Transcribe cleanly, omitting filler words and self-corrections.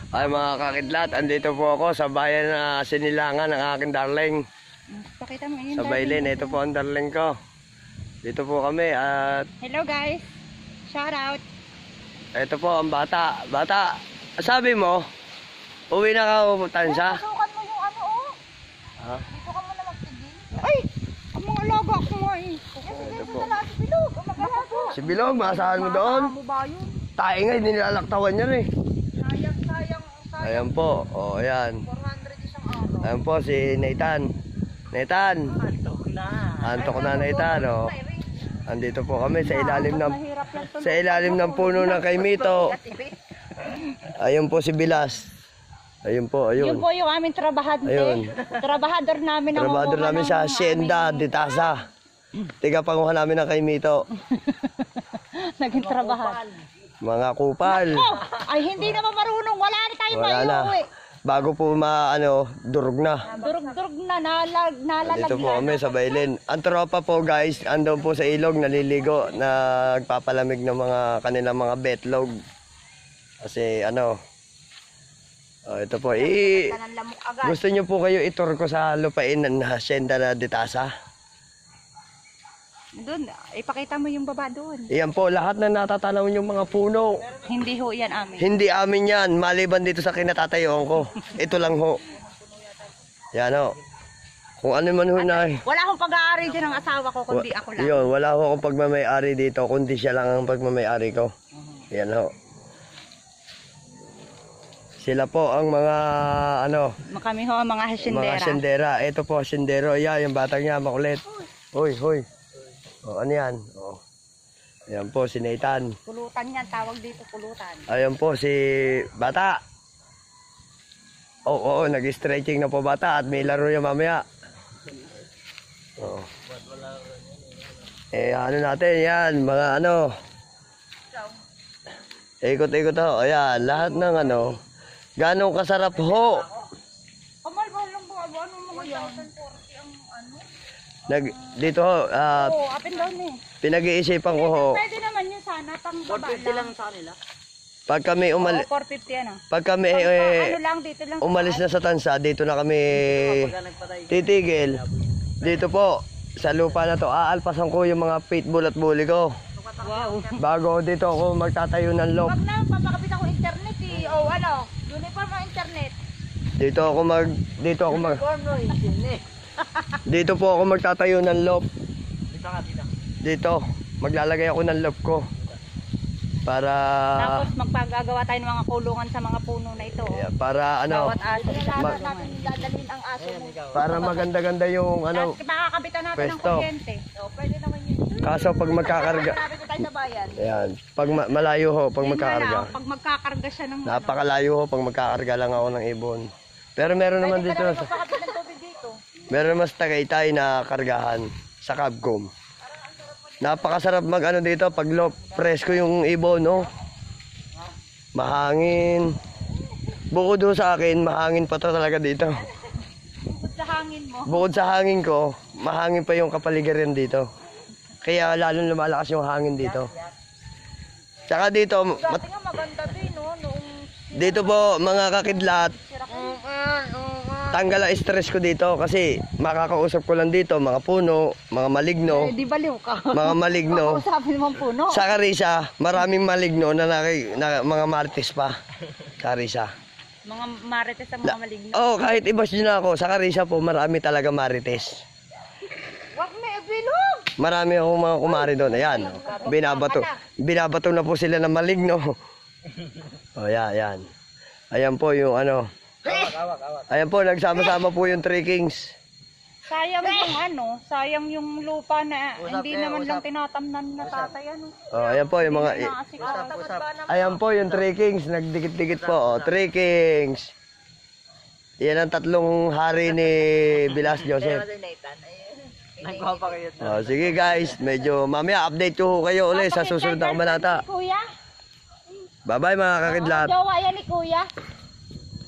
Ay mga kakidlat, andito po ako sa bayan na Sinilangan ng aking darling. Pakita mo yun. Sa Bailin, ito po ang darling ko. Dito po kami at... Hello guys, shout out. Ito po ang bata. Bata, sabi mo, uwi na ka Tansya? Pasukan mo yung ano oh. Ha? Dito ka muna magtigil. Ay, ang mga laga ko nga eh. Ito po. Si Bilog, ang mag-alaga. Si Bilog, maasahan mo doon? Mo ba yun? Tayo nga, hindi nilalaktawan niya rin. Sayang. Ayan po, o ayan. 400 isang araw. Ayan po si Nathan. Nathan, antok na Nathan, o. Andito po kami sa ilalim ng puno ng kaimito. Ayun po si Bilas. Ayun po, ayun. Yun po yung aming trabahante. Ayun. Trabahador namin. Trabador namin sa Hacienda de Taza. Tiga panguha namin ng kaimito. Naging trabahan. Mga kupal. Oh, ay hindi naman marunong. Wala na tayo Wala na. maiuwi. Bago po durog na. Durug-durug na, nalalagyan. Dito po kami sa Bailin. Ang tropa po guys, andun po sa ilog, naliligo, nagpapalamig ng mga kanilang mga betlog. Kasi ito po, gusto nyo po kayo itur ko sa lupain ng Hacienda de Taza? Doon, ipakita mo yung baba doon. Iyan po, lahat na natatanaw yung mga puno. Hindi ho yan amin. Hindi amin yan, maliban dito sa kinatatayuan ko. Ito lang ho. Yan ho. Kung ano man ho na. Wala akong pag-aari dyan ng asawa ko, kundi ako lang. Yun, wala ho akong pagmamayari dito, kundi siya lang ang pagmamayari ko. Yan ho. Sila po ang mga Kami ho ang mga hasyendera. mga hasyendera. Ito po hasyendero. Ayan, yung batang niya makulit. Hoy. O, ano yan? O. Ayan po si Nathan. Pulutan yan, tawag dito pulutan. Ayan po si Bata. Oo, nag-stretching na po Bata at may laro niya mamaya. O. Ano natin yan, mga ikot-ikot ho. Ayan, lahat ng ganong kasarap ho. Mahal lang po, ano mga yan? 1,040 ang Dito ho, Oo, up and down eh. pinag-iisipan ko ho. Pwede naman yun sana, pang baba lang. sa kanila. Pag kami Oo, 450 ano. Pag kami Ano lang, dito lang. umalis na sa Tansa, dito na kami titigil. Dito po, sa lupa na to, aalpasan ko yung mga pitbull at bully ko. Wow. Bago dito ako magtatayo ng lock. Wag na, papakapit ako internet eh. O uniform ang internet. Dito po ako magtatayo ng lock. Dito, maglalagay ako ng lock ko. Para Tapos magpagagawa tayo ng mga kulungan sa mga puno na ito. para Bawat aso. Natin dadalhin ang aso mo. para maganda-ganda yung Tapos makakabitan natin ng pwesto. kuryente. Pwede naman yun. Kaso pag magkakarga, Sabi ko tayo sa bayan. ayan, pag malayo ho, pag Yun nga magkakarga. lang, pag magkakarga siya ng Napakalayo ho pag magkakarga lang ako ng ibon. Pero meron naman dito sa magpakapit ng tubig dito. meron naman sa Tagaytay na kargahan sa Cabcom. Napakasarap dito pag presko yung ibon, no? Mahangin. Bukod ho sa akin, mahangin pa to talaga dito. Bukod sa hangin mo. Bukod sa hangin ko, mahangin pa yung kapaligiran dito. Kaya lalong lumalakas yung hangin dito. Tsaka dito, Dati nga maganda din, no? dito po mga kakidlat, tanggal ang stress ko dito kasi makakausap ko lang dito mga puno, mga maligno, Di baliw ka. mga maligno. Sabi naman puno. Sa Carissa, maraming maligno na mga marites pa. Carissa. Mga marites sa mga maligno. Kahit ibas nyo na ako, sa Carissa po marami talaga marites. Wag may bilog! Marami akong mga kumari doon. Ayan, binabato na po sila ng maligno. Yan. Ayan po yung Ayan po, nagsama-sama po yung 3 Kings. Sayang yung lupa na hindi naman lang tinatamnan na tatay, Ayan po yung mga... Ayan po yung 3 Kings, nagdikit-dikit po. 3 Kings. Yan ang 3 hari ni Bilas Joseph. Sige guys, medyo mamaya update ko kayo ulit sa susunod na kabanata. Kuya? Bye-bye mga kakidlat. Jowa yan ni Kuya.